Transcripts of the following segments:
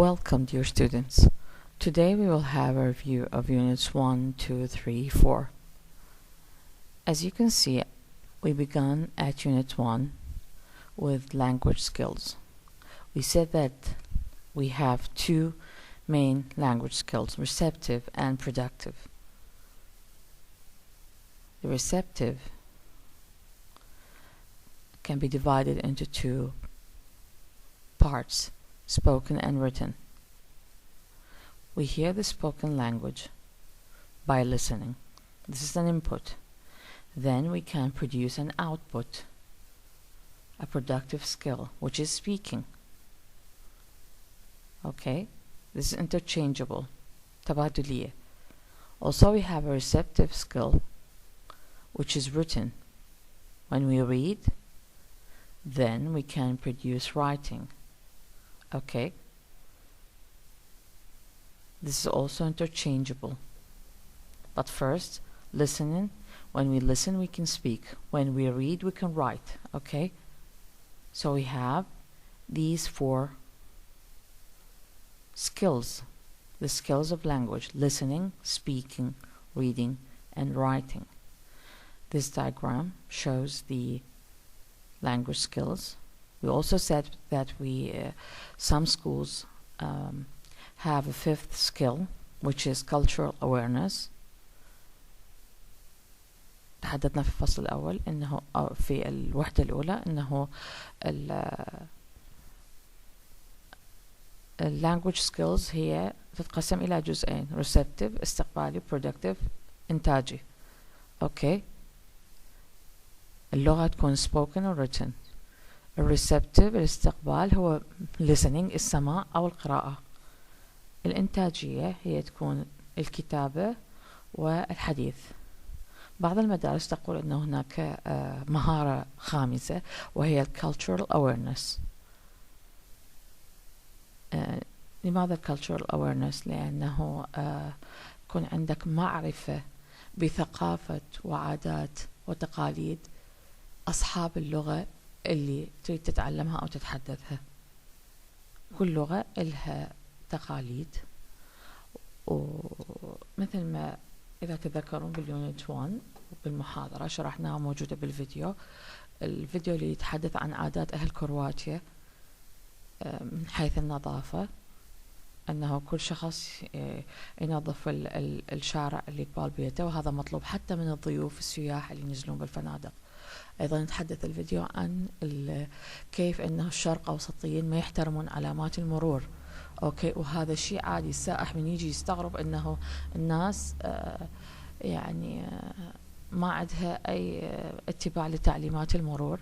Welcome, dear students. Today we will have a review of Units 1, 2, 3, 4. As you can see, we began at Unit 1 with language skills. We said that we have two main language skills, receptive and productive. The receptive can be divided into two parts, spoken and written. We hear the spoken language by listening. This is an input. Then we can produce an output, a productive skill, which is speaking. Okay, this is interchangeable, تبادلية. Also we have a receptive skill, which is written. When we read, then we can produce writing. Okay, this is also interchangeable. But first, listening. When we listen, we can speak. When we read, we can write. Okay, so we have these four skills, the skills of language: listening, speaking, reading, and writing. This diagram shows the language skills. We also said that some schools have a fifth skill, which is cultural awareness. تحدثنا في الفصل الأول إنه في الوحدة الأولى إنه language skills هي تتقسم إلى جزئين: receptive استقبالي، productive إنتاجي. أوكي، اللغة تكون spoken or written. الريسبتيف الاستقبال هو listening السماع أو القراءة. الإنتاجية هي تكون الكتابة والحديث. بعض المدارس تقول أن هناك مهارة خامسة وهي cultural awareness. لماذا cultural awareness؟ لأنه يكون عندك معرفة بثقافة وعادات وتقاليد أصحاب اللغة اللي تريد تتعلمها أو تتحدثها. كل لغة لها تقاليد، ومثل ما إذا تذكرون باليونت 1 بالمحاضرة شرحناها موجودة بالفيديو. الفيديو اللي يتحدث عن عادات أهل كرواتيا من حيث النظافة، أنه كل شخص ينظف الشارع اللي قبال بيته، وهذا مطلوب حتى من الضيوف السياح اللي ينزلون بالفنادق. أيضا نتحدث الفيديو عن كيف أنه الشرق أوسطيين ما يحترمون علامات المرور. أوكي، وهذا شيء عادي. السائح من يجي يستغرب أنه الناس ما عندها أي اتباع لتعليمات المرور.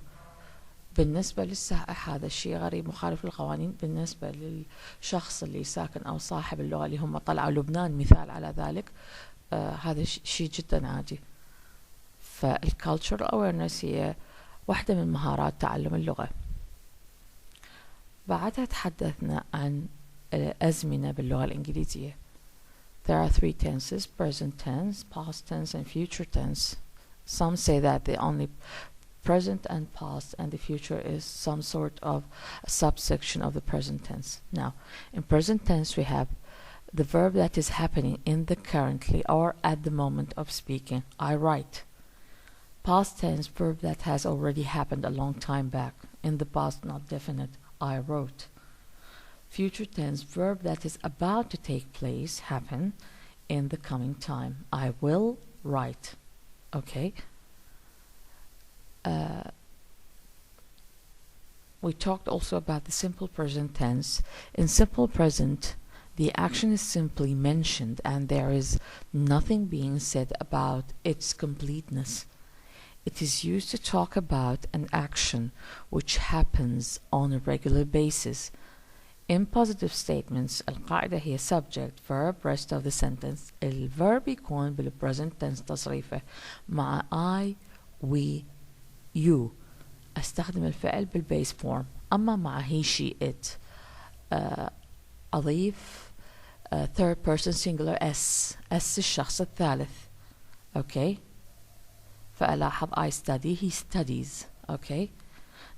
بالنسبة للسائح هذا الشيء غريب، مخالف للقوانين. بالنسبة للشخص اللي ساكن أو صاحب اللغة اللي هم طلعوا لبنان مثال على ذلك، هذا شيء جدا عادي. فالcultural awareness هي واحدة من مهارات تعلم اللغة. بعدها تحدثنا عن الأزمنة باللغة الإنجليزية. There are three tenses: present tense, past tense, and future tense. Some say that the only present and past and the future is some sort of a subsection of the present tense. Now, in present tense we have the verb that is happening in the currently or at the moment of speaking. I write. Past tense, verb that has already happened a long time back, in the past, not definite. I wrote. Future tense, verb that is about to take place, happen in the coming time. I will write. Okay. We talked also about the simple present tense. In simple present, the action is simply mentioned and there is nothing being said about its completeness. It is used to talk about an action which happens on a regular basis. In positive statements, القاعدة هي subject, verb, rest of the sentence. الverb يكون بالpresent tense تصريفه مع I, we, you. أستخدم الفعل بالbase form. أما مع he, she, it أضيف third person singular s الشخص الثالث. Okay. فألاحظ I study, he studies. Okay.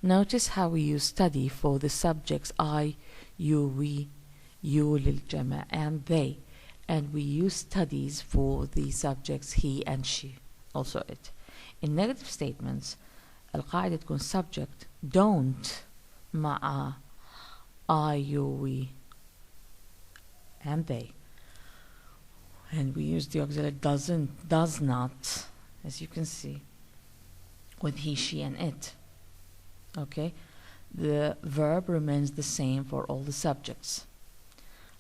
Notice how we use study for the subjects I, you, we you للجمع and they, and we use studies for the subjects he and she, also it. In negative statements القاعدة تكون subject don't مع I, you, we and they, and we use the auxiliary doesn't, does not, as you can see, with he, she and it. Okay, the verb remains the same for all the subjects.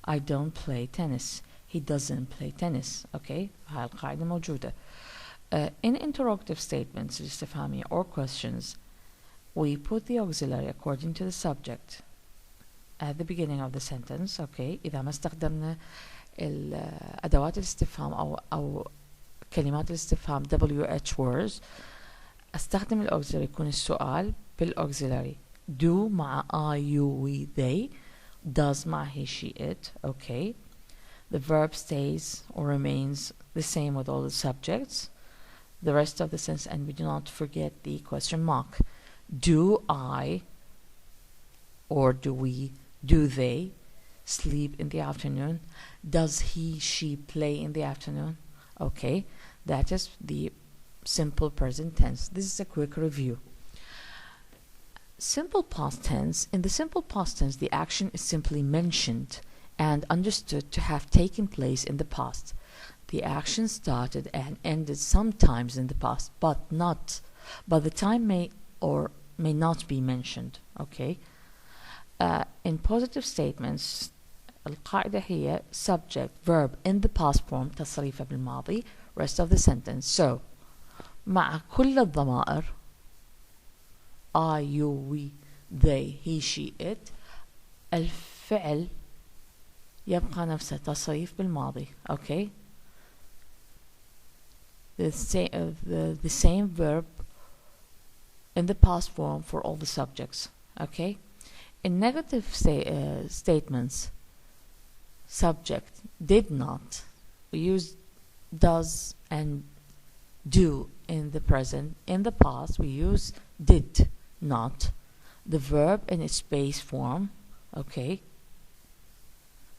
I don't play tennis, he doesn't play tennis. Okay, هاي القاعدة موجودة. In interrogative statements الاستفهامية or questions, we put the auxiliary according to the subject at the beginning of the sentence. Okay, إذا ما استخدمنا أدوات الاستفهام أو كلمات الاستفهام WH words, استخدم الauxiliary يكون السؤال بالauxiliary. Do مع I, you, we, they. Does مع he, she, it. Okay. The verb stays or remains the same with all the subjects. The rest of the sentence, and we do not forget the question mark. Do I or do we, do they sleep in the afternoon? Does he, she play in the afternoon? Okay, that is the simple present tense. This is a quick review. Simple past tense. In the simple past tense, the action is simply mentioned and understood to have taken place in the past. The action started and ended sometimes in the past, but the time may or may not be mentioned. Okay. In positive statements القاعدة هي subject verb in the past form تصريفه بالماضي, rest of the sentence. So مع كل الضمائر I, you, we, they, he, she, it, الفعل يبقى نفسه تصريف بالماضي. Okay, the same verb in the past form for all the subjects. Okay. In negative statements, subject did not, we use does and do in the present. In the past we use did not. The verb in its base form. Okay.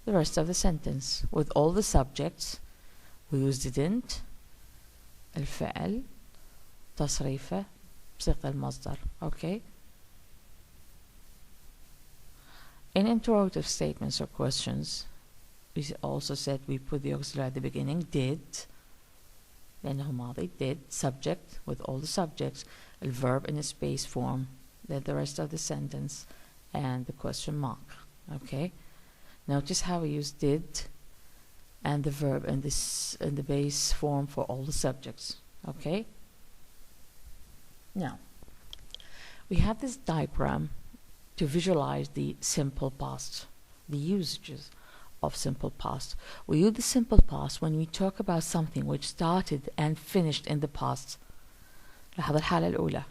The rest of the sentence with all the subjects we use didn't, الفعل تصريفه بصيغة المصدر. Okay. In interrogative statements or questions, we also said we put the auxiliary at the beginning. Did, لأنه ماضي, did, subject with all the subjects, the verb in its base form, then the rest of the sentence, and the question mark. Okay. Notice how we use did and the verb in the base form for all the subjects. Okay. Now we have this diagram to visualize the simple past, the usages of simple past. We use the simple past when we talk about something which started and finished in the past. لاحظ الحالة الأولى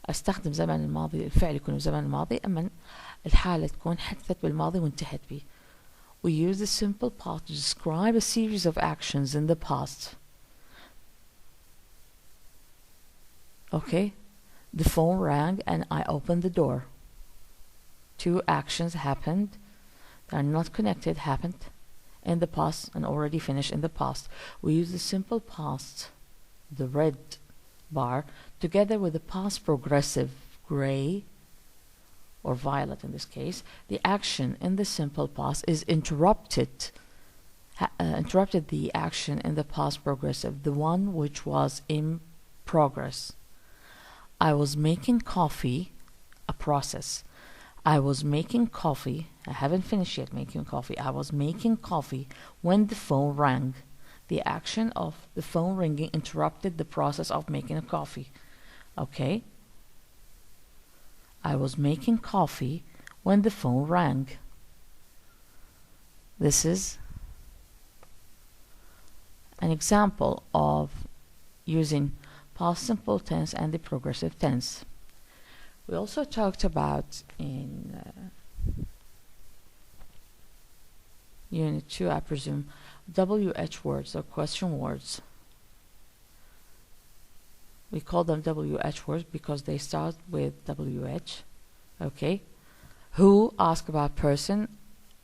أستخدم زمن الماضي، الفعل يكون بزمن الماضي، أما الحالة تكون حدثت بالماضي وانتهت به. We use the simple past to describe a series of actions in the past. Okay, the phone rang and I opened the door. Two actions happened that are not connected, happened in the past and already finished in the past. We use the simple past, the red bar, together with the past progressive, gray or violet in this case. The action in the simple past is interrupted the action in the past progressive, the one which was in progress. I was making coffee, a process. I was making coffee, I haven't finished yet making coffee. I was making coffee when the phone rang. The action of the phone ringing interrupted the process of making a coffee. Okay. I was making coffee when the phone rang. This is an example of using past simple tense and the progressive tense. We also talked about in Unit 2, I presume, WH words or question words. We call them WH words because they start with WH. Okay. Who, ask about person,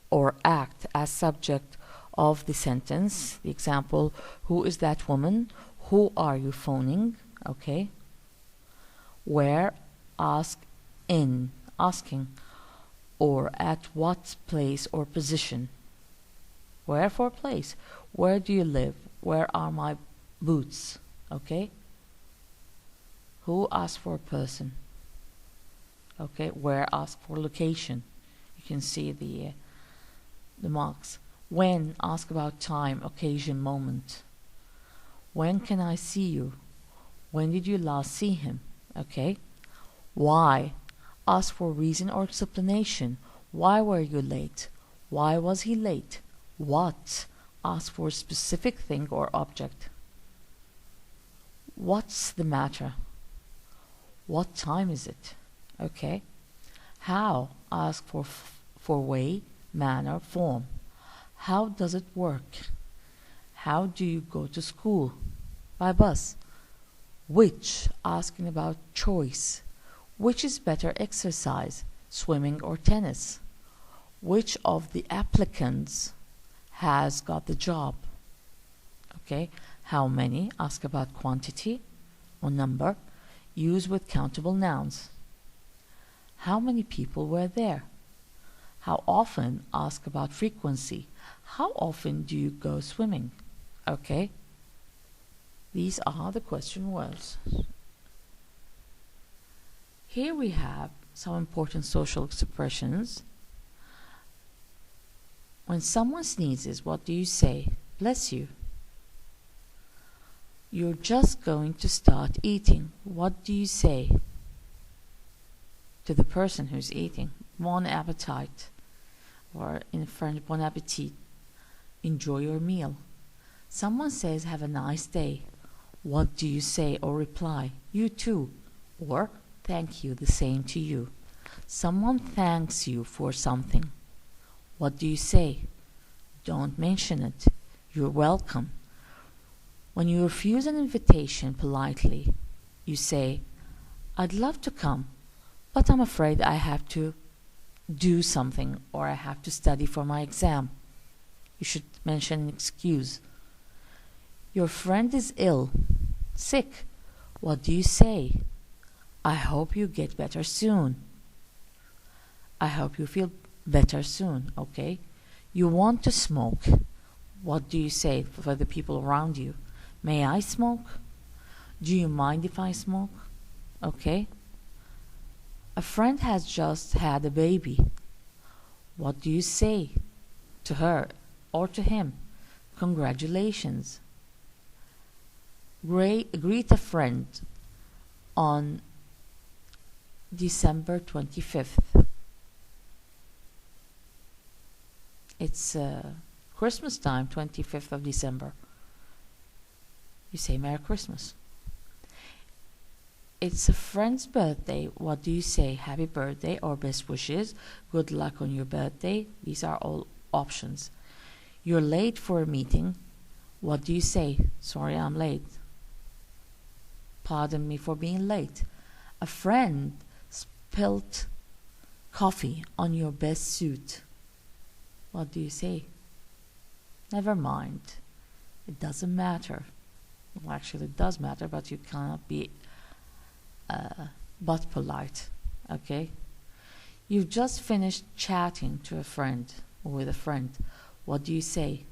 or act as subject of the sentence. The example, who is that woman? Who are you phoning? Okay. Where, ask, in, asking, or at what place or position. Where for place? Where do you live? Where are my boots? Okay. Who, ask for a person. Okay. Where, ask for location. You can see the marks. When, ask about time, occasion, moment. When can I see you? When did you last see him? Okay. Why, ask for reason or explanation. Why were you late? Why was he late? What, ask for a specific thing or object. What's the matter? What time is it? Okay. How, ask for way, manner, form. How does it work? How do you go to school? By bus. Which, asking about choice. Which is better exercise, swimming or tennis? Which of the applicants has got the job? Okay. How many, ask about quantity or number, use with countable nouns. How many people were there? How often, ask about frequency. How often do you go swimming? Okay. These are the question words. Here we have some important social expressions. When someone sneezes, what do you say? Bless you. You're just going to start eating. What do you say to the person who's eating? Bon appetit. Or in French, bon appetit. Enjoy your meal. Someone says, have a nice day. What do you say or reply? You too. Or, thank you, the same to you. Someone thanks you for something. What do you say? Don't mention it. You're welcome. When you refuse an invitation politely, you say, I'd love to come, but I'm afraid I have to do something or I have to study for my exam. You should mention an excuse. Your friend is ill, sick. What do you say? I hope you get better soon. I hope you feel better soon, okay? You want to smoke. What do you say for the people around you? May I smoke? Do you mind if I smoke? Okay. A friend has just had a baby. What do you say to her or to him? Congratulations. Greet a friend on December 25th. It's Christmas time, 25th of December. You say Merry Christmas. It's a friend's birthday. What do you say? Happy birthday or best wishes. Good luck on your birthday. These are all options. You're late for a meeting. What do you say? Sorry, I'm late. Pardon me for being late. A friend spilled coffee on your best suit. What do you say? Never mind. It doesn't matter. Well, actually, it does matter, but you cannot be but polite. Okay? You've just finished chatting to a friend or with a friend. What do you say?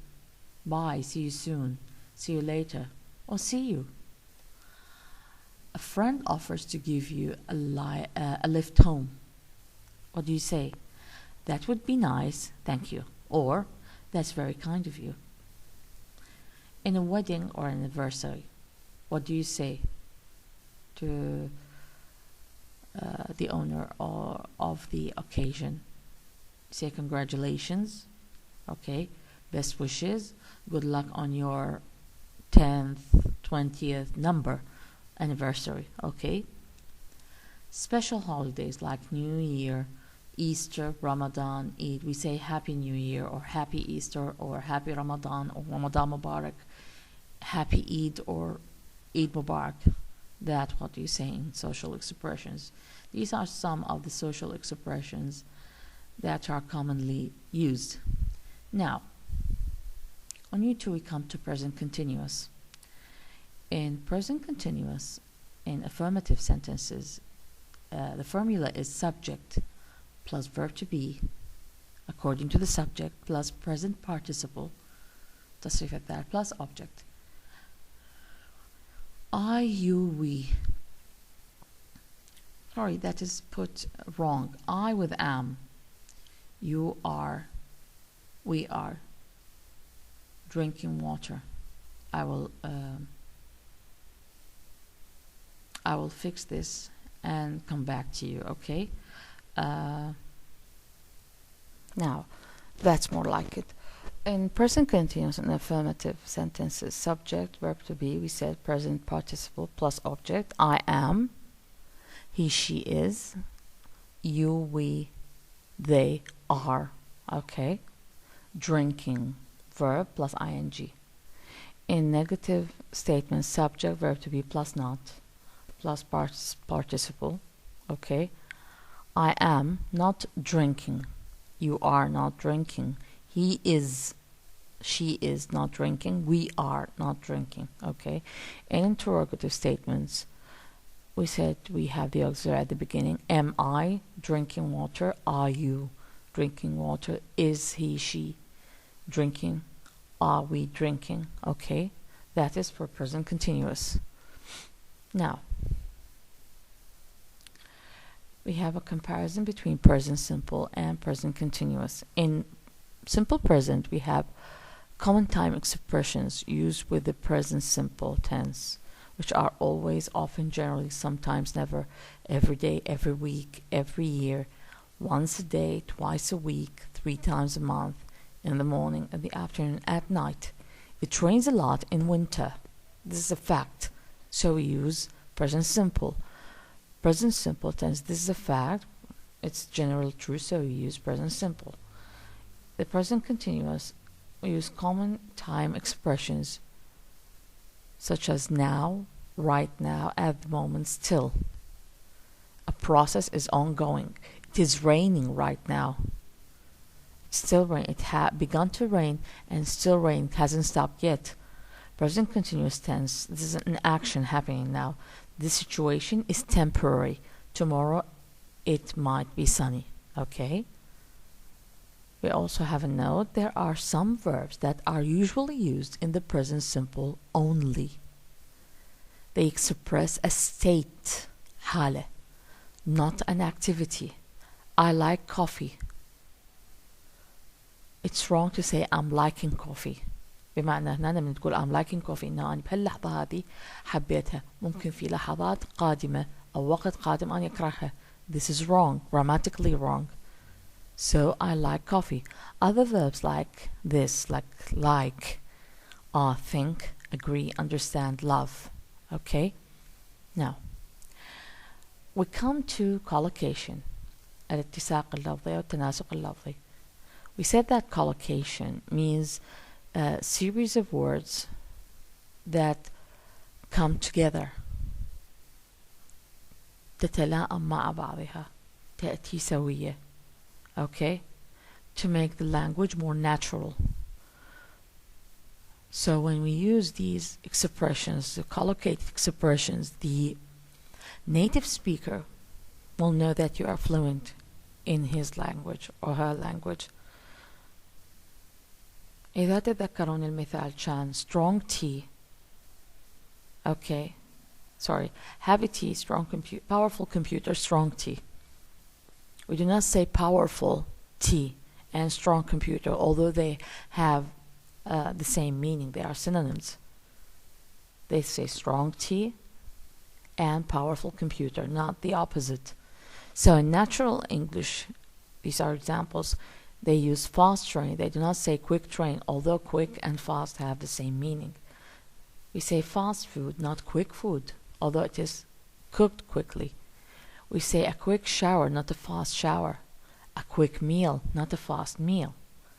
Bye, see you soon, see you later, or see you. A friend offers to give you a lift home. What do you say? That would be nice, thank you. Or, that's very kind of you. In a wedding or anniversary, what do you say to the owner of the occasion? Say congratulations, okay, best wishes, good luck on your 10th, 20th number anniversary, okay. Special holidays like New Year, Easter, Ramadan, Eid, we say Happy New Year or Happy Easter or Happy Ramadan or Ramadan Mubarak, Happy Eid or Eid Mubarak. That's what you say in social expressions. These are some of the social expressions that are commonly used. Now, on U2 we come to present continuous. In present continuous, in affirmative sentences, the formula is subject plus verb to be according to the subject plus present participle تصريف الذات plus object. I, you, we. Sorry, that is put wrong. I with am. You are. We are. Drinking water. I will fix this and come back to you, okay? Now, that's more like it. In present continuous and affirmative sentences, subject, verb to be, we said present participle plus object. I am, he, she is, you, we, they are, okay? Drinking, verb plus ing. In negative statements, subject, verb to be plus not, plus participle, okay? I am not drinking. You are not drinking. He is, she is not drinking. We are not drinking, okay? In interrogative statements, we said we have the auxiliary at the beginning. Am I drinking water? Are you drinking water? Is he, she drinking? Are we drinking? Okay, that is for present continuous. Now, we have a comparison between present simple and present continuous. In simple present, we have common time expressions used with the present simple tense, which are always, often, generally, sometimes, never, every day, every week, every year, once a day, twice a week, 3 times a month, in the morning, in the afternoon, at night. It rains a lot in winter. This is a fact. So we use present simple. Present simple tense, this is a fact. It's generally true, so we use present simple. The present continuous, we use common time expressions such as now, right now, at the moment, still. A process is ongoing. It is raining right now. It's still raining. It had begun to rain and still rain. It hasn't stopped yet. Present continuous tense, this is an action happening now. This situation is temporary. Tomorrow it might be sunny. Okay? We also have a note. There are some verbs that are usually used in the present simple only. They express a state, حالة, not an activity. I like coffee. It's wrong to say I'm liking coffee. بمعنى هنا لما تقول I'm liking coffee إنه أنا بهاللحظة هذه حبيتها. ممكن في لحظات قادمة أو وقت قادم أنا أكرهها. This is wrong, grammatically wrong. So I like coffee. Other verbs like this, like, are, think, agree, understand, love. Okay? Now, we come to collocation. الاتساق اللفظي والتناسق اللفظي. We said that collocation means a series of words that come together. تتلائم مع بعضها. تأتي سوية. Okay? To make the language more natural. So when we use these expressions, the collocated expressions, the native speaker will know that you are fluent in his language or her language. إذا تذكرون المثال كان strong tea. Okay. Sorry. Heavy tea, powerful computer, strong tea. We do not say powerful tea and strong computer, although they have the same meaning. They are synonyms. They say strong tea and powerful computer, not the opposite. So in natural English, these are examples. They use fast train. They do not say quick train, although quick and fast have the same meaning. We say fast food, not quick food, although it is cooked quickly. We say a quick shower, not a fast shower. A quick meal, not a fast meal.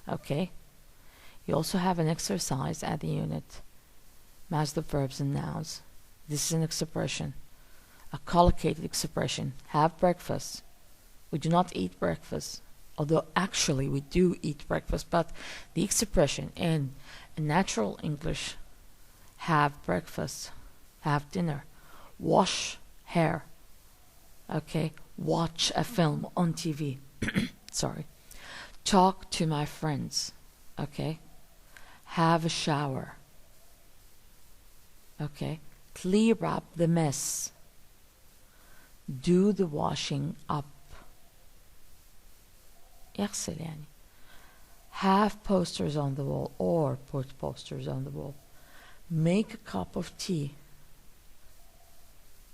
Okay? You also have an exercise at the unit. Match the verbs and nouns. This is an expression. A collocated expression. Have breakfast. We do not eat breakfast. although actually we do eat breakfast, but the expression in natural English, have breakfast, have dinner, wash hair, okay, watch a film on TV, sorry, talk to my friends, okay, have a shower, okay, clear up the mess, do the washing up, يغسل يعني, have posters on the wall or put posters on the wall, make a cup of tea,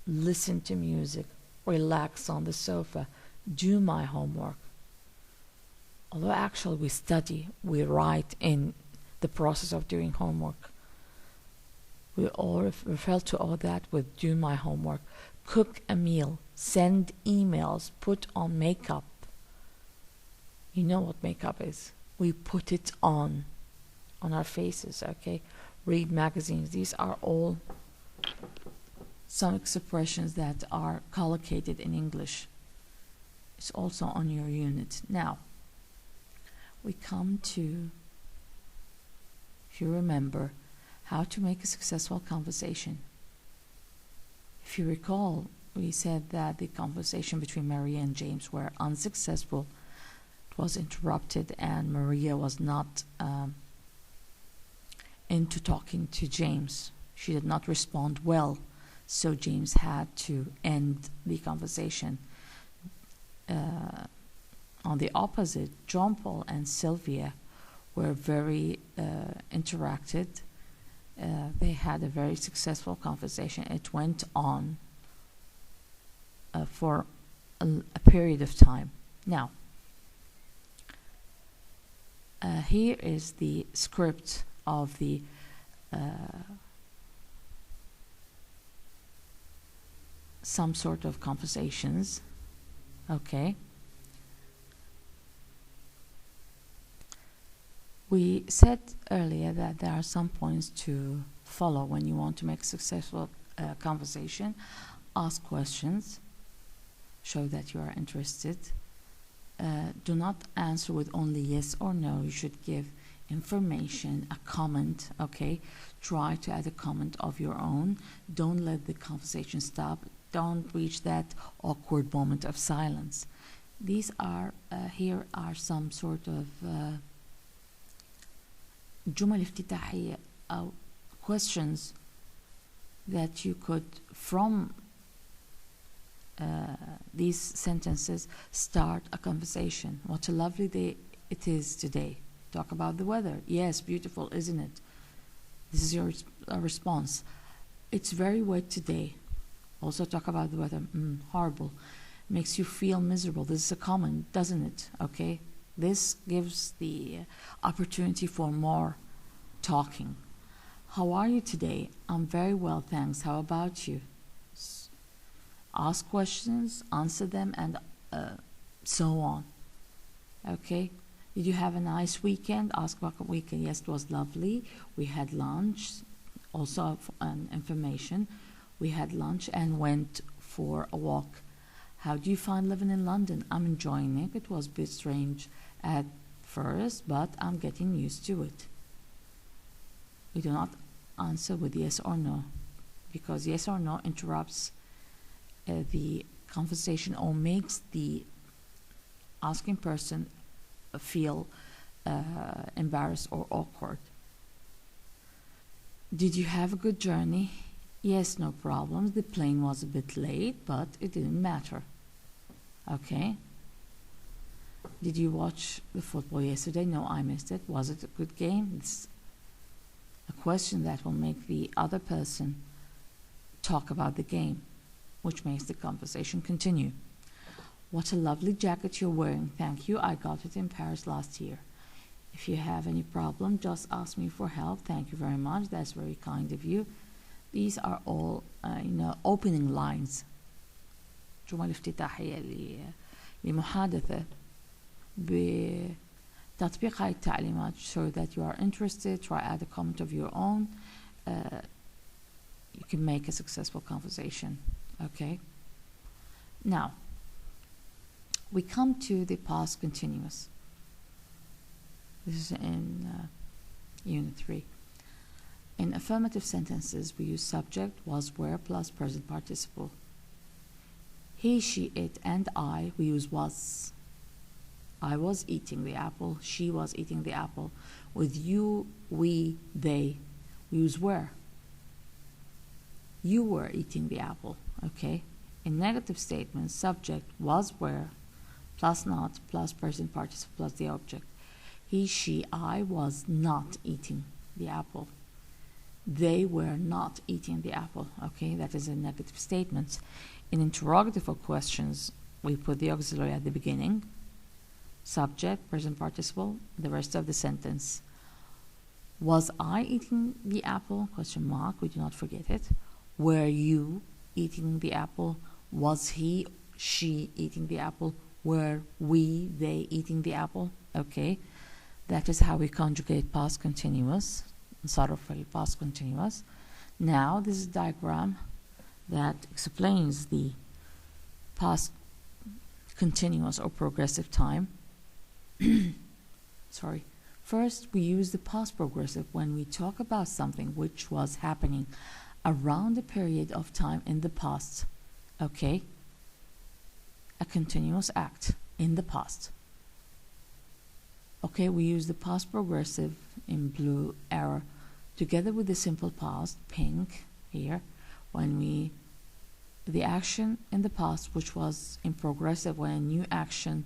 listen to music, relax on the sofa, do my homework. Although actually we study, we write in the process of doing homework. We all refer to all that with do my homework. Cook a meal, send emails, put on makeup. You know what makeup is. We put it on our faces, okay? Read magazines. These are all some expressions that are collocated in English. It's also on your unit. Now, we come to, if you remember, how to make a successful conversation. If you recall, we said that the conversation between Maria and James were unsuccessful. It was interrupted and Maria was not into talking to James. She did not respond well, so James had to end the conversation. On the opposite, John Paul and Sylvia were very interacted. They had a very successful conversation. It went on for a period of time. Now, here is the script of the some sort of conversations. Okay. We said earlier that there are some points to follow when you want to make a successful conversation. Ask questions. Show that you are interested. Do not answer with only yes or no. You should give information, a comment, okay? Try to add a comment of your own. Don't let the conversation stop. Don't reach that awkward moment of silence. These are, here are some sort of جمل افتتاحية أو questions that you could, from these sentences, start a conversation. What a lovely day it is today. Talk about the weather. Yes, beautiful, isn't it? This is your response. It's very wet today. Also talk about the weather. Horrible. Makes you feel miserable. This is a comment, doesn't it? Okay. This gives the opportunity for more talking. How are you today? I'm very well, thanks. How about you? Ask questions, answer them, and so on. Okay? Did you have a nice weekend? Ask about the weekend. Yes, it was lovely. We had lunch. Also, information. We had lunch and went for a walk. How do you find living in London? I'm enjoying it. It was a bit strange at first, but I'm getting used to it. We do not answer with yes or no, because yes or no interrupts the conversation or makes the asking person feel embarrassed or awkward. Did you have a good journey? Yes, no problems. The plane was a bit late, but it didn't matter. Okay. Did you watch the football yesterday? No, I missed it. Was it a good game? It's a question that will make the other person talk about the game, which makes the conversation continue. What a lovely jacket you're wearing. Thank you. I got it in Paris last year. If you have any problem, just ask me for help. Thank you very much. That's very kind of you. These are all, opening lines. جمل افتتاحية لمحادثة بتطبيق هاي التعليمات. Show that you are interested. Try add a comment of your own. You can make a successful conversation. Okay. Now, we come to the past continuous. This is in Unit 3. In affirmative sentences, we use subject, was, were, plus present participle. He, she, it, and I, we use was. I was eating the apple. She was eating the apple. With you, we, they, we use were. You were eating the apple. Okay. In negative statements, subject, was, were, plus not, plus present participle, plus the object. He, she, I was not eating the apple. They were not eating the apple. Okay, that is in negative statements. In interrogative questions, we put the auxiliary at the beginning. Subject, present participle, the rest of the sentence. Was I eating the apple? Question mark, we do not forget it. Were you eating the apple? Was he, she eating the apple? Were we, they eating the apple? Okay, that is how we conjugate past continuous, sort of past continuous. Now, this is a diagram that explains the past continuous or progressive time. Sorry. First, we use the past progressive when we talk about something which was happening around a period of time in the past. Okay? A continuous act in the past. Okay, we use the past progressive in blue arrow together with the simple past, pink here, when the action in the past which was in progressive when a new action,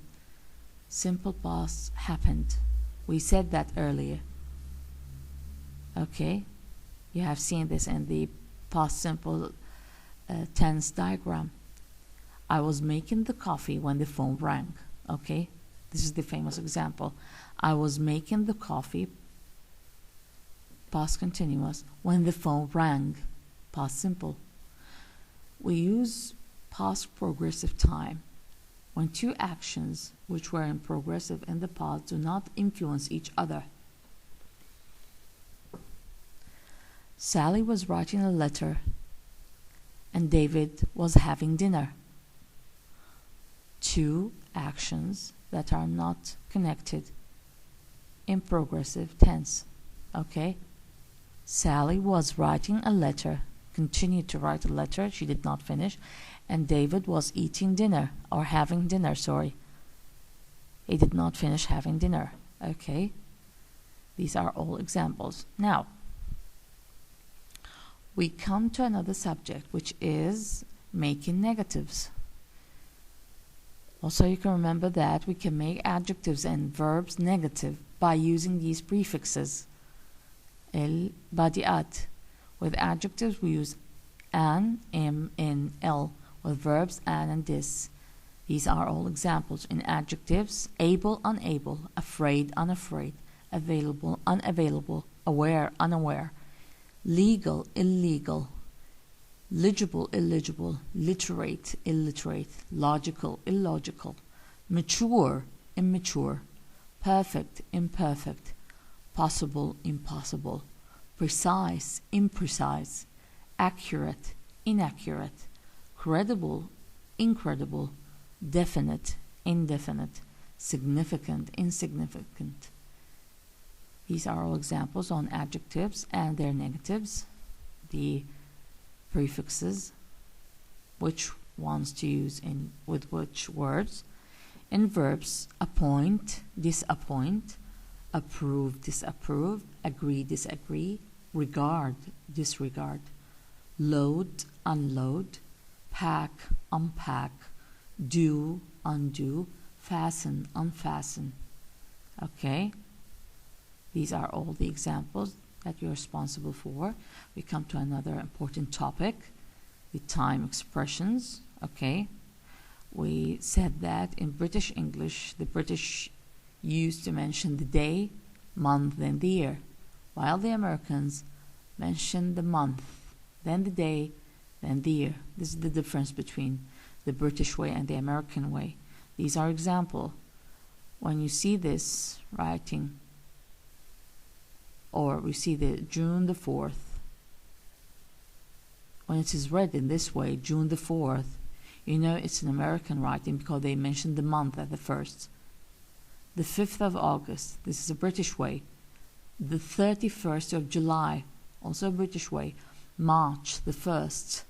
simple past, happened. We said that earlier. Okay, you have seen this in the past simple tense diagram. I was making the coffee when the phone rang. Okay, this is the famous example. I was making the coffee, past continuous, when the phone rang, past simple. We use past progressive time when two actions which were in progressive in the past do not influence each other. Sally was writing a letter and David was having dinner. Two actions that are not connected in progressive tense. Okay? Sally was writing a letter, continued to write a letter, she did not finish, and David was eating dinner, or having dinner, sorry. He did not finish having dinner. Okay? These are all examples. Now, we come to another subject, which is making negatives. Also, you can remember that we can make adjectives and verbs negative by using these prefixes. El, badiat. With adjectives, we use an, im, in, el. With verbs, an and this. These are all examples. In adjectives, able, unable, afraid, unafraid, available, unavailable, aware, unaware, legal, illegal, legible, illegible, literate, illiterate, logical, illogical, mature, immature, perfect, imperfect, possible, impossible, precise, imprecise, accurate, inaccurate, credible, incredible, definite, indefinite, significant, insignificant. These are all examples on adjectives and their negatives, the prefixes, which ones to use in with which words. In verbs, appoint, disappoint, approve, disapprove, agree, disagree, regard, disregard, load, unload, pack, unpack, do, undo, fasten, unfasten. Okay? These are all the examples that you're responsible for. We come to another important topic, the time expressions. Okay? We said that in British English, the British used to mention the day, month, then the year, while the Americans mention the month, then the day, then the year. This is the difference between the British way and the American way. These are examples. When you see this writing, or we see the June the 4th, when it is read in this way, June the 4th, You know it's an American writing because they mentioned the month at the first. The 5th of August, this is a British way. The 31st of July, also a British way. March, the 1st.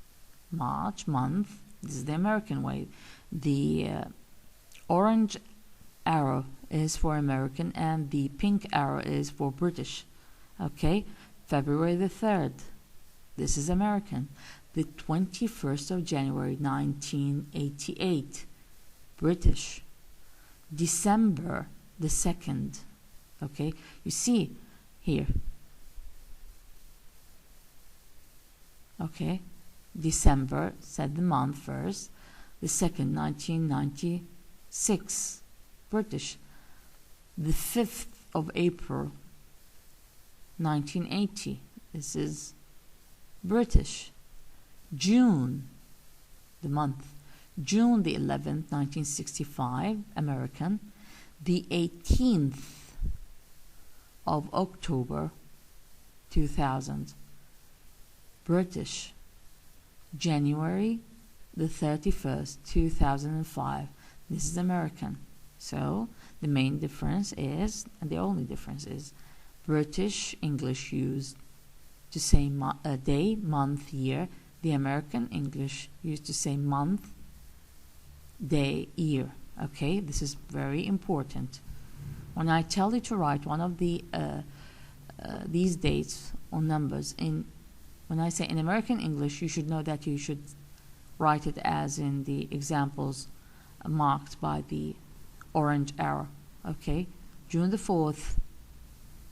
March, month, this is the American way. The orange arrow is for American and the pink arrow is for British. Okay, February the 3rd, this is American. The 21st of January 1988, British. December the 2nd, okay, you see here, okay, December, said the month first, the 2nd, 1996, British. The 5th of April 1980, this is British. June, the month, June the 11th, 1965, American. The 18th of October 2000, British. January the 31st, 2005, this is American. So the main difference is, and the only difference is, British English used to say day, month, year. The American English used to say month, day, year. Okay, this is very important. When I tell you to write one of the these dates or numbers when I say in American English, you should know that you should write it as in the examples marked by the orange arrow. Okay, June the 4th,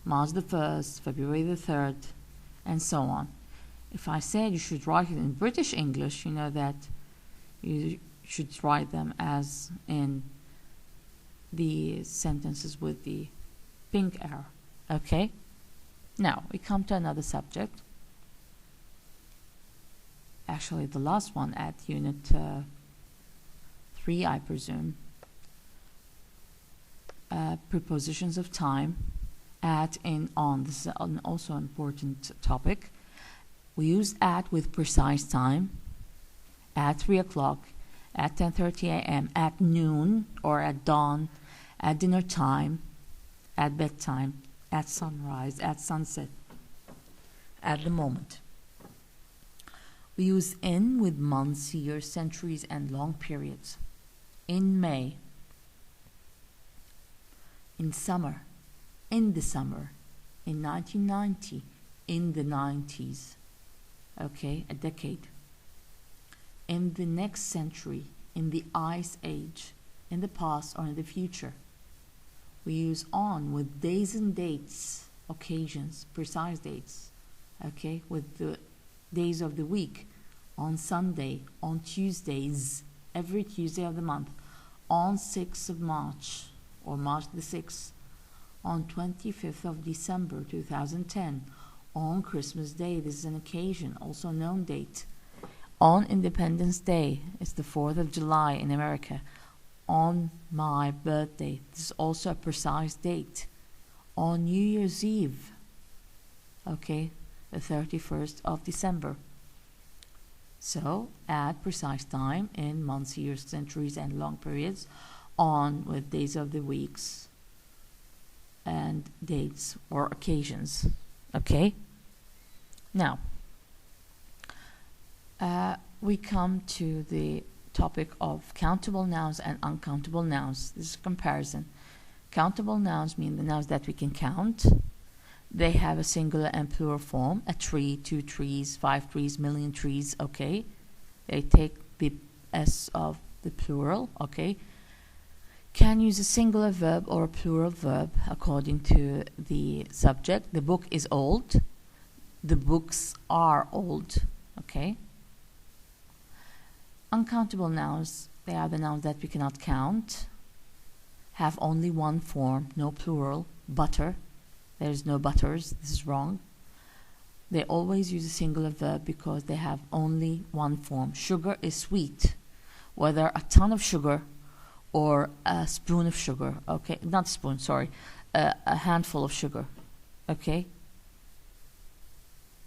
March the 1st, February the 3rd, and so on. If I said you should write it in British English, you know that you should write them as in the sentences with the pink arrow. Okay? Now, we come to another subject. Actually, the last one at Unit 3, I presume. Prepositions of time. At, in, on. This is also an important topic. We use at with precise time. At 3 o'clock. At 10:30 a.m., at noon or at dawn, at dinner time, at bedtime, at sunrise, at sunset, at the moment. We use in with months, years, centuries, and long periods. In May, in summer, in the summer, in 1990, in the 90s, okay, a decade. In the next century, in the Ice Age, in the past or in the future. We use on with days and dates, occasions, precise dates, okay, with the days of the week, on Sunday, on Tuesdays, every Tuesday of the month, on 6th of March, or March the 6th, on 25th of December 2010, on Christmas Day, this is an occasion, also known date, on Independence Day, it's the 4th of July in America, on my birthday, this is also a precise date, on New Year's Eve, okay, the 31st of December. So, at precise time in months, years, centuries, and long periods, on with days of the weeks and dates or occasions, okay? Now, we come to the topic of countable nouns and uncountable nouns. This is a comparison. Countable nouns mean the nouns that we can count. They have a singular and plural form, a tree, 2 trees, 5 trees, million trees, okay? They take the S of the plural, okay? Can use a singular verb or a plural verb according to the subject. The book is old. The books are old, okay? Uncountable nouns, they are the nouns that we cannot count, have only one form, no plural. Butter, there is no butters, this is wrong. They always use a singular verb because they have only one form. Sugar is sweet, whether a ton of sugar or a spoon of sugar, okay, not spoon, sorry, a handful of sugar, okay,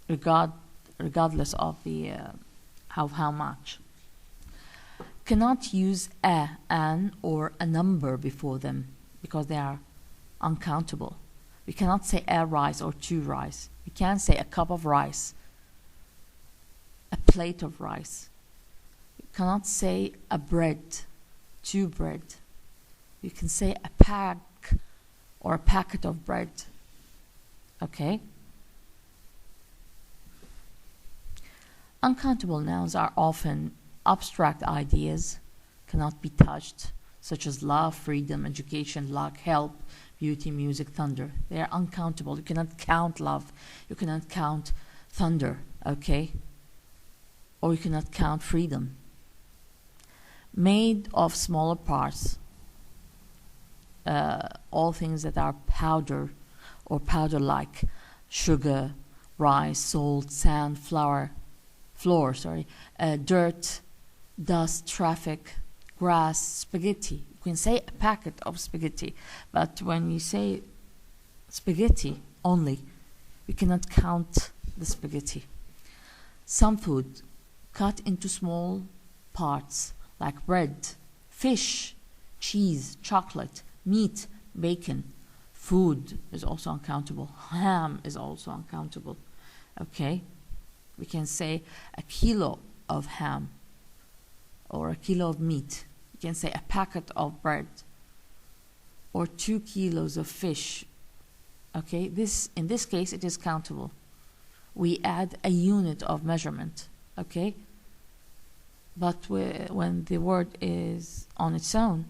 regardless of the how much. cannot use a, an, or a number before them because they are uncountable. We cannot say a rice or two rice. We can't say a cup of rice, a plate of rice. We cannot say a bread, two bread. You can say a pack or a packet of bread. Okay? Uncountable nouns are often abstract ideas, cannot be touched, such as love, freedom, education, luck, help, beauty, music, thunder. They are uncountable. You cannot count love. You cannot count thunder, okay? Or you cannot count freedom. Made of smaller parts, all things that are powder or powder-like, sugar, rice, salt, sand, flour, dirt, dust, traffic, grass, spaghetti. You can say a packet of spaghetti, but when you say spaghetti only, you cannot count the spaghetti. Some food cut into small parts like bread, fish, cheese, chocolate, meat, bacon. Food is also uncountable. Ham is also uncountable. Okay? We can say a kilo of ham or a kilo of meat. We can say a packet of bread or 2 kilos of fish. Okay? In this case, it is countable. We add a unit of measurement. Okay? But when the word is on its own,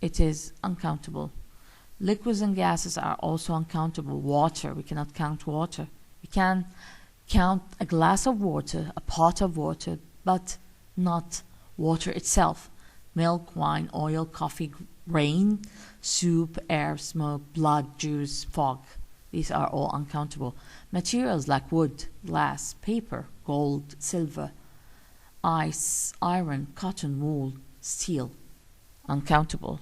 it is uncountable. Liquids and gases are also uncountable. Water, we cannot count water. We can count a glass of water, a pot of water, but not water itself. Milk, wine, oil, coffee, rain, soup, air, smoke, blood, juice, fog. These are all uncountable. Materials like wood, glass, paper, gold, silver, ice, iron, cotton, wool, steel. Uncountable.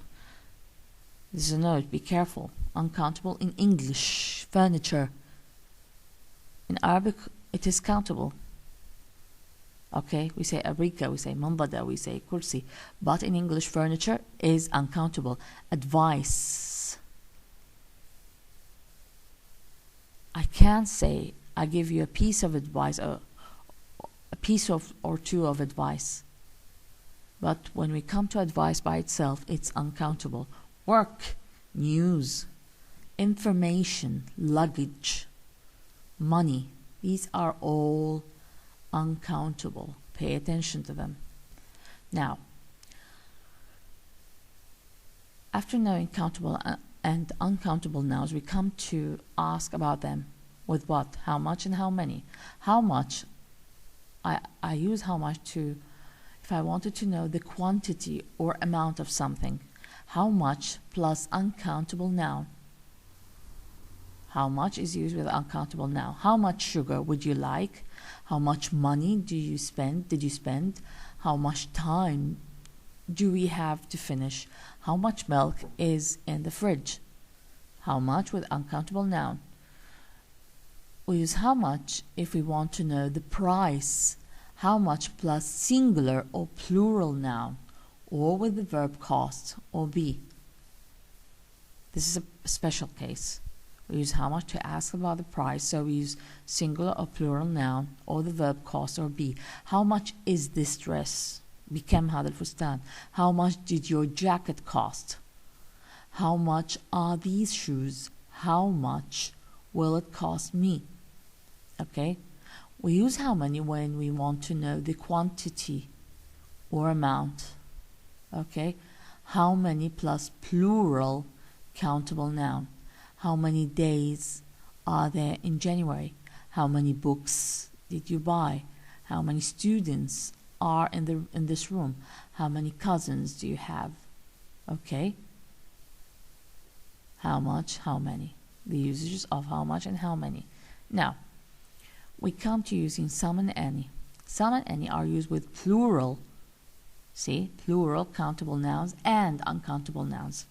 This is a note, be careful. Uncountable in English. Furniture. In Arabic, it is countable. Okay, we say arika, we say mambada, we say kursi. But in English, furniture is uncountable. Advice. I can't say I give you a piece of advice, a piece of or two of advice. But when we come to advice by itself, it's uncountable. Work, news, information, luggage, money. These are all uncountable. Pay attention to them. Now, after knowing countable and uncountable nouns, we come to ask about them. With what? How much and how many? How much? I use how much to, if I wanted to know the quantity or amount of something. How much plus uncountable noun. How much is used with uncountable noun. How much sugar would you like? How much money did you spend? How much time do we have to finish? How much milk is in the fridge? How much with uncountable noun. We use how much if we want to know the price. How much plus singular or plural noun, or with the verb cost or be. This is a special case. We use how much to ask about the price, so we use singular or plural noun or the verb cost or be. How much is this dress? بكم هذا الفستان? How much did your jacket cost? How much are these shoes? How much will it cost me? Okay? We use how many when we want to know the quantity or amount. Okay? How many plus plural countable noun. How many days are there in January? How many books did you buy? How many students are in this room? How many cousins do you have? Okay? How much, how many? The usages of how much and how many. Now, we come to using some and any. Some and any are used with plural, see, plural countable nouns and uncountable nouns.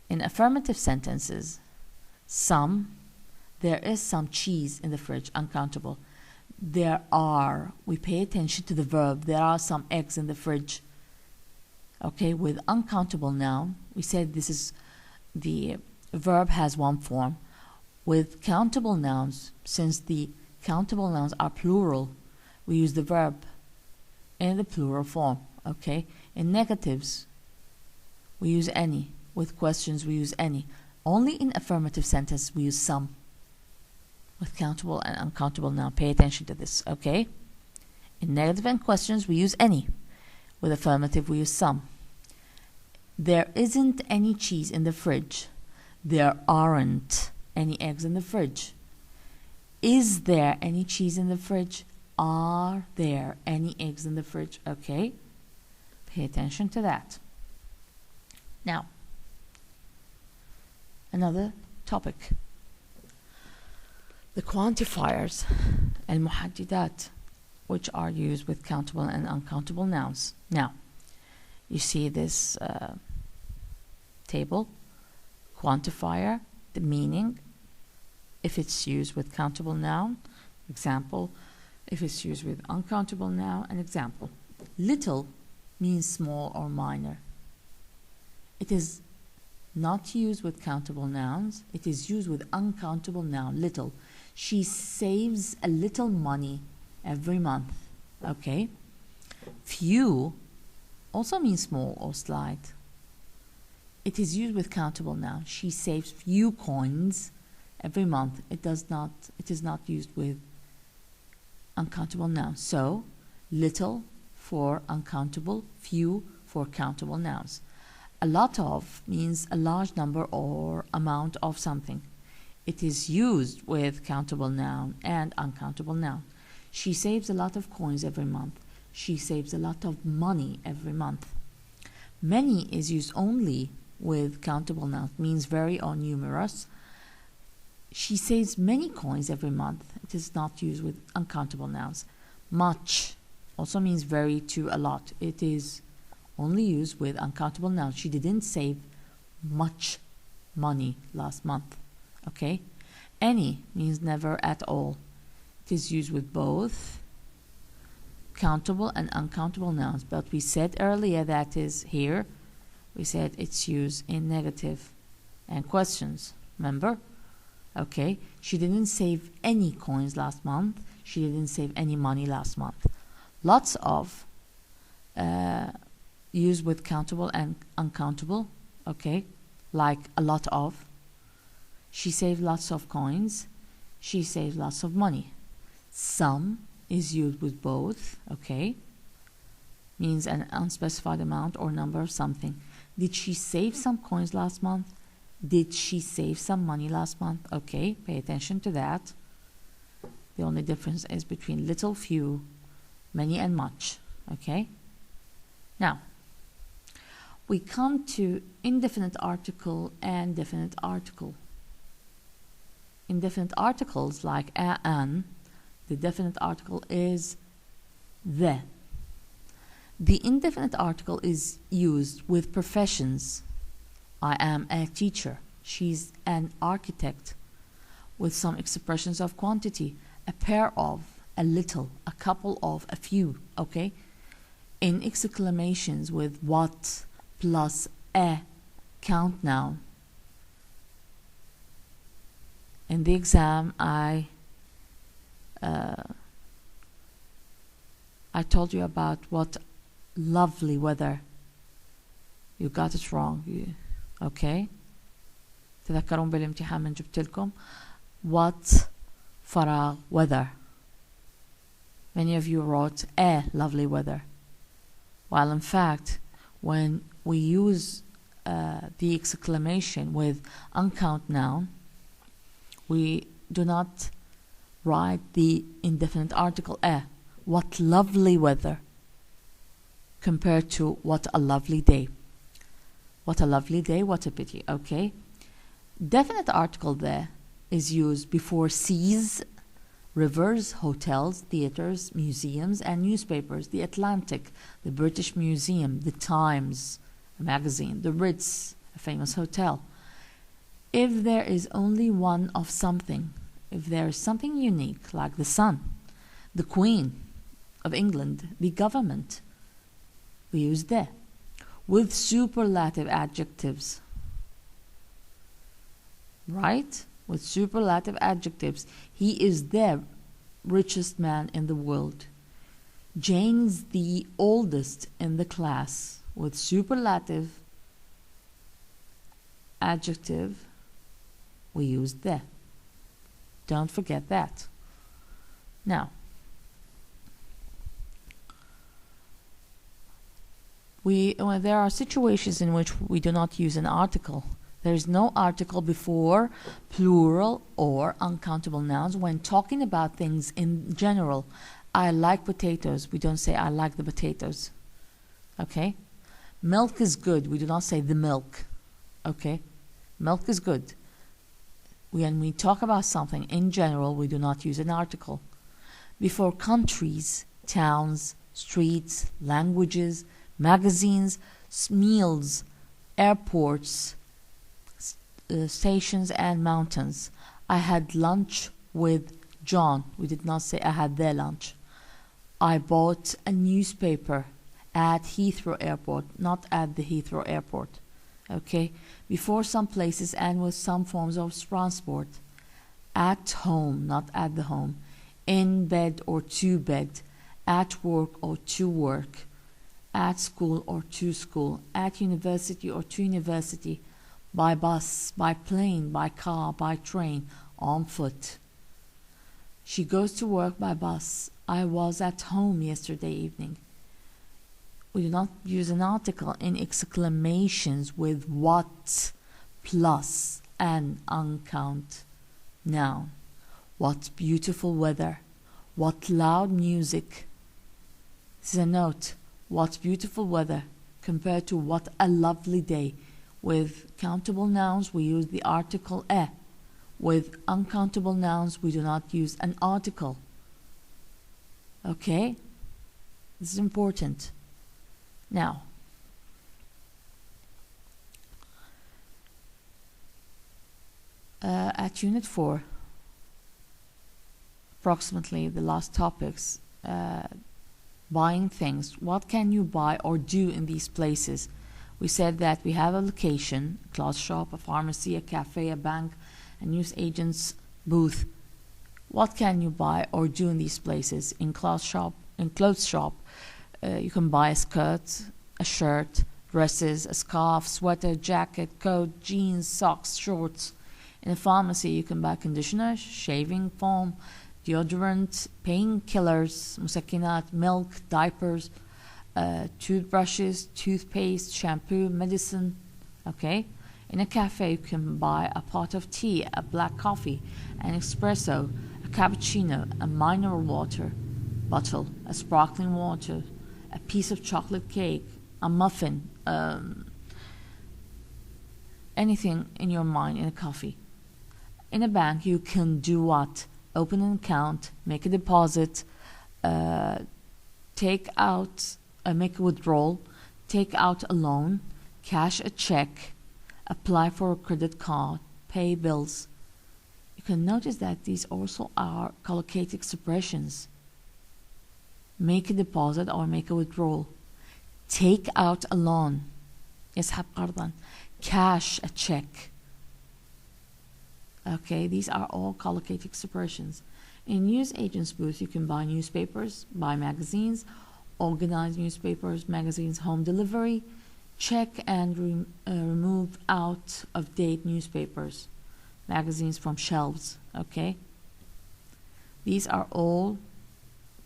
In affirmative sentences, some, there is some cheese in the fridge, uncountable. there are, we pay attention to the verb, there are some eggs in the fridge. Okay, with uncountable noun, we said this is the verb has one form. With countable nouns, since the countable nouns are plural, we use the verb in the plural form. Okay, in negatives, we use any. With questions, we use any. Only in affirmative sentence, we use some. With countable and uncountable noun, pay attention to this. Okay, in negative and questions, we use any. With affirmative, we use some. There isn't any cheese in the fridge. There aren't any eggs in the fridge. Is there any cheese in the fridge? Are there any eggs in the fridge? Okay, pay attention to that. Now, another topic. The quantifiers, المحددات, which are used with countable and uncountable nouns. Now, you see this table, quantifier, the meaning, if it's used with countable noun, example, if it's used with uncountable noun, an example. Little means small or minor. It is not used with countable nouns, it is used with uncountable noun, little. She saves a little money every month. Okay. Few also means small or slight. It is used with countable noun. She saves few coins every month. It is not used with uncountable nouns. So, little for uncountable, few for countable nouns. A lot of means a large number or amount of something. It is used with countable noun and uncountable noun. She saves a lot of coins every month. She saves a lot of money every month. Many is used only with countable nouns, means very or numerous. She saves many coins every month. It is not used with uncountable nouns. Much also means very to a lot. It is only used with uncountable nouns. She didn't save much money last month. Okay? Any means never at all. It is used with both countable and uncountable nouns. But we said earlier that is here, we said it's used in negative and questions. Remember? Okay? She didn't save any coins last month. She didn't save any money last month. Lots of used with countable and uncountable. Okay? Like a lot of. She saved lots of coins. She saved lots of money. Some is used with both. Okay? Means an unspecified amount or number of something. Did she save some coins last month? Did she save some money last month? Okay, pay attention to that. The only difference is between little, few, many, and much. Okay? Now, we come to indefinite article and definite article. Indefinite articles like a, an, the definite article is the. The indefinite article is used with professions. I am a teacher. She's an architect. With some expressions of quantity. A pair of, a little, a couple of, a few. Okay? In exclamations with what plus a count noun. In the exam, I told you about what lovely weather. You got it wrong. Okay? تذكرون بالامتحان من جبت لكم what فراغ weather. Many of you wrote a lovely weather. While in fact, when we use the exclamation with uncount noun, we do not write the indefinite article a. What lovely weather compared to what a lovely day. What a lovely day, what a pity. Okay? Definite article there is used before seas, rivers, hotels, theaters, museums, and newspapers. The Atlantic, the British Museum, the Times, a magazine, the Ritz, a famous hotel. If there is only one of something, if there is something unique, like the sun, The Queen of England, the government, we use the. With superlative adjectives, right? With superlative adjectives, he is the richest man in the world. Jane's the oldest in the class. With superlative adjective, we use the. Don't forget that. Now, there are situations in which we do not use an article. There is no article before plural or uncountable nouns when talking about things in general. I like potatoes. We don't say I like the potatoes. Okay? Milk is good. We do not say the milk. Okay? Milk is good. When we talk about something in general, we do not use an article. Before countries, towns, streets, languages, magazines, meals, airports, stations and mountains. I had lunch with John. We did not say I had their lunch. I bought a newspaper at Heathrow Airport, not at the Heathrow Airport. Okay? Before some places and with some forms of transport. At home, not at the home. In bed or to bed. At work or to work. At school or to school. At university or to university. By bus, by plane, by car, by train, on foot. She goes to work by bus. I was at home yesterday evening. We do not use an article in exclamations with what plus an uncount noun. What beautiful weather. What loud music. This is a note. What beautiful weather compared to what a lovely day. With countable nouns, we use the article a. With uncountable nouns, we do not use an article. Okay? This is important. Now, at Unit 4, approximately the last topics, buying things. What can you buy or do in these places? We said that we have a location, a clothes shop, a pharmacy, a cafe, a bank, a news agent's booth. What can you buy or do in these places? In clothes shop, you can buy a skirt, a shirt, dresses, a scarf, sweater, jacket, coat, jeans, socks, shorts. In a pharmacy, you can buy conditioner, shaving foam, deodorant, painkillers, musakinat, milk, diapers, toothbrushes, toothpaste, shampoo, medicine. Okay? In a cafe, you can buy a pot of tea, a black coffee, an espresso, a cappuccino, a mineral water bottle, a sparkling water, a piece of chocolate cake, a muffin, anything in your mind in a coffee. In a bank, you can do what? Open an account, make a deposit, take out, make a withdrawal, take out a loan, cash a check, apply for a credit card, pay bills. You can notice that these also are collocated expressions. Make a deposit or make a withdrawal. Take out a loan. يسحب قرضا. Cash a check. Okay, these are all collocated expressions. In news agent's booth, you can buy newspapers, buy magazines, organize newspapers, magazines, home delivery, check and remove out of date newspapers, magazines from shelves. Okay, these are all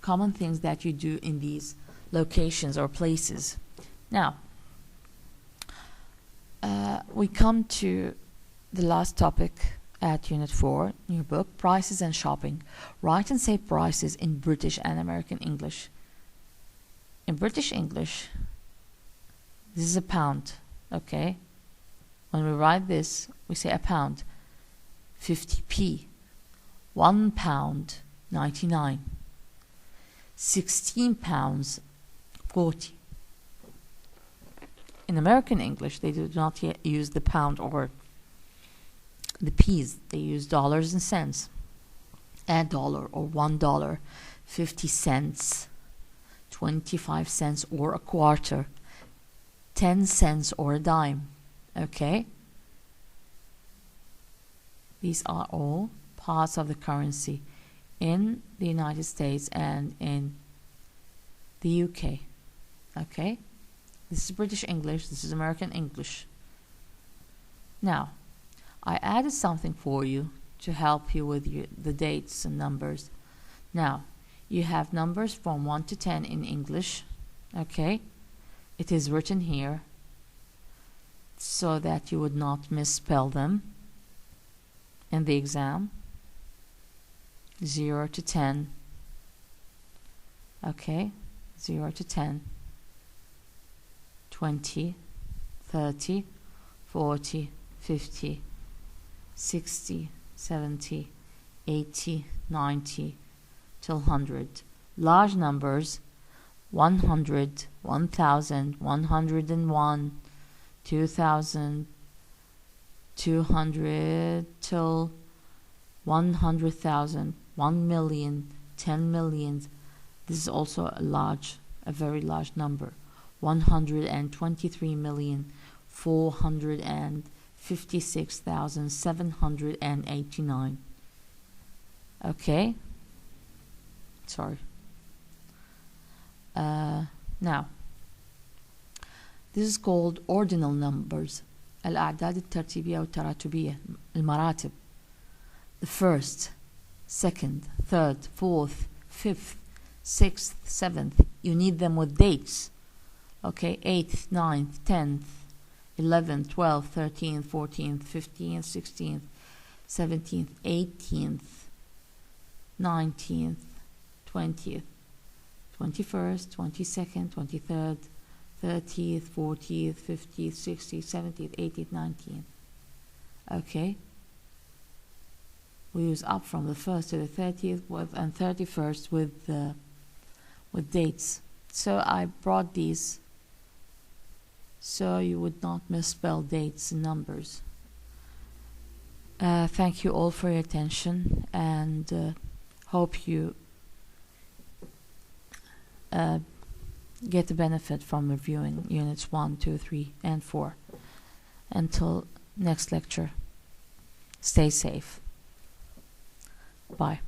common things that you do in these locations or places. Now, we come to the last topic at Unit 4 in your book, prices and shopping. Write and say prices in British and American English. In British English, this is a pound, okay? When we write this, we say a pound, 50p, 1 pound, 99, 16 pounds, 40. In American English, they do not yet use the pound or the p's. They use dollars and cents. A dollar or $1, 50 cents, 25 cents or a quarter, 10 cents or a dime. Okay? These are all parts of the currency in the United States and in the UK. Okay? This is British English, this is American English. Now, I added something for you to help you with the dates and numbers. Now, you have numbers from 1 to 10 in English. Okay? It is written here so that you would not misspell them in the exam. 0 to 10. Okay? 0 to 10. 20, 30, 40, 50, 60, 70, 80, 90, till 100. Large numbers, 100, 1000, 101, 2000, 200 till 100,000, 1 million, 10 million. This is also a very large number. 123,456,789. Okay? Sorry. Now, this is called ordinal numbers. الأعداد الترتيبية والتراتبية المراتب. The first, second, third, fourth, fifth, sixth, seventh. You need them with dates. Okay, 8th, 9th, 10th, 11th, 12th, 13th, 14th, 15th, 16th, 17th, 18th, 19th, 20th, 21st, 22nd, 23rd, 30th, 40th, 50th, 60th, 70th, 80th, 19th. Okay? We use up from the 1st to the 30th and 31st with dates. So I brought these so you would not misspell dates and numbers. Thank you all for your attention, and hope you get the benefit from reviewing units 1, 2, 3, and 4. Until next lecture, stay safe. Bye.